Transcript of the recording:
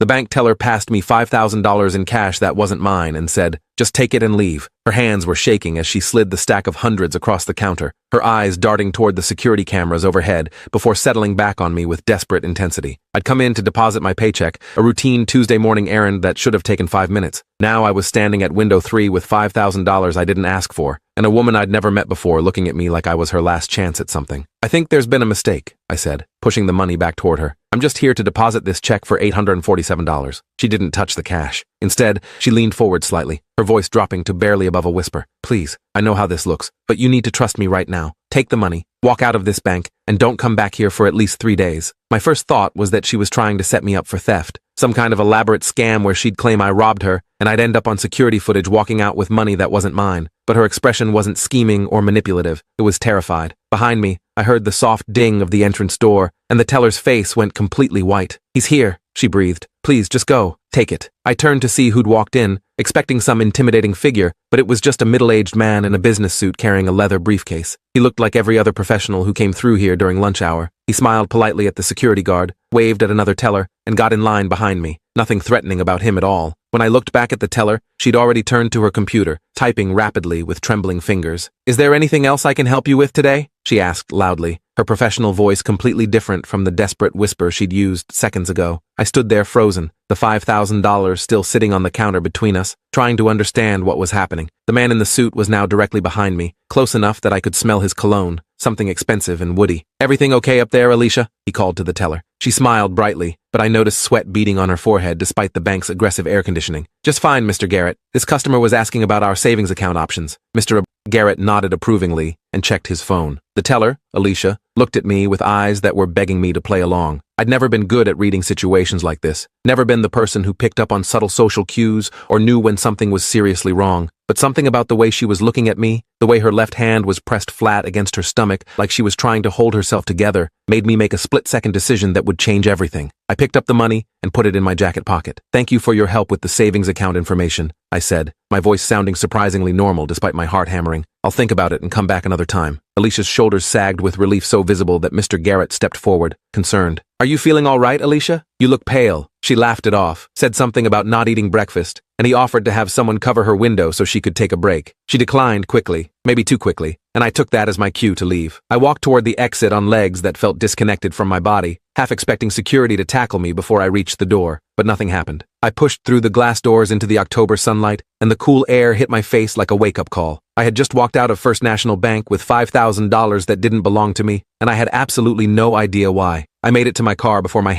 The bank teller passed me $5,000 in cash that wasn't mine and said, "Just take it and leave." Her hands were shaking as she slid the stack of hundreds across the counter, her eyes darting toward the security cameras overhead before settling back on me with desperate intensity. I'd come in to deposit my paycheck, a routine Tuesday morning errand that should have taken 5 minutes. Now I was standing at window 3 with $5,000 I didn't ask for, and a woman I'd never met before looking at me like I was her last chance at something. "I think there's been a mistake," I said, pushing the money back toward her. "I'm just here to deposit this check for $847. She didn't touch the cash. Instead, she leaned forward slightly, her voice dropping to barely above a whisper. "Please, I know how this looks, but you need to trust me right now. Take the money, walk out of this bank, and don't come back here for at least 3 days." My first thought was that she was trying to set me up for theft, some kind of elaborate scam where she'd claim I robbed her, and I'd end up on security footage walking out with money that wasn't mine. But her expression wasn't scheming or manipulative, it was terrified. Behind me, I heard the soft ding of the entrance door, and the teller's face went completely white. "He's here," she breathed. "Please, just go. Take it." I turned to see who'd walked in, expecting some intimidating figure, but it was just a middle-aged man in a business suit carrying a leather briefcase. He looked like every other professional who came through here during lunch hour. He smiled politely at the security guard, waved at another teller, and got in line behind me. Nothing threatening about him at all. When I looked back at the teller, she'd already turned to her computer, typing rapidly with trembling fingers. "Is there anything else I can help you with today?" she asked loudly, her professional voice completely different from the desperate whisper she'd used seconds ago. I stood there frozen, the $5,000 still sitting on the counter between us, trying to understand what was happening. The man in the suit was now directly behind me, close enough that I could smell his cologne, something expensive and woody. "Everything okay up there, Alicia?" he called to the teller. She smiled brightly, but I noticed sweat beading on her forehead despite the bank's aggressive air conditioning. "Just fine, Mr. Garrett. This customer was asking about our savings account options." Mr. Garrett nodded approvingly and checked his phone. The teller, Alicia, looked at me with eyes that were begging me to play along. I'd never been good at reading situations like this, never been the person who picked up on subtle social cues or knew when something was seriously wrong. But something about the way she was looking at me, the way her left hand was pressed flat against her stomach like she was trying to hold herself together, made me make a split-second decision that would change everything. I picked up the money and put it in my jacket pocket. "Thank you for your help with the savings account information," I said, my voice sounding surprisingly normal despite my heart hammering. "I'll think about it and come back another time." Alicia's shoulders sagged with relief so visible that Mr. Garrett stepped forward, concerned. "Are you feeling all right, Alicia? You look pale." She laughed it off, said something about not eating breakfast, and he offered to have someone cover her window so she could take a break. She declined quickly, maybe too quickly, and I took that as my cue to leave. I walked toward the exit on legs that felt disconnected from my body, half expecting security to tackle me before I reached the door, but nothing happened. I pushed through the glass doors into the October sunlight, and the cool air hit my face like a wake-up call. I had just walked out of First National Bank with $5,000 that didn't belong to me, and I had absolutely no idea why. I made it to my car before my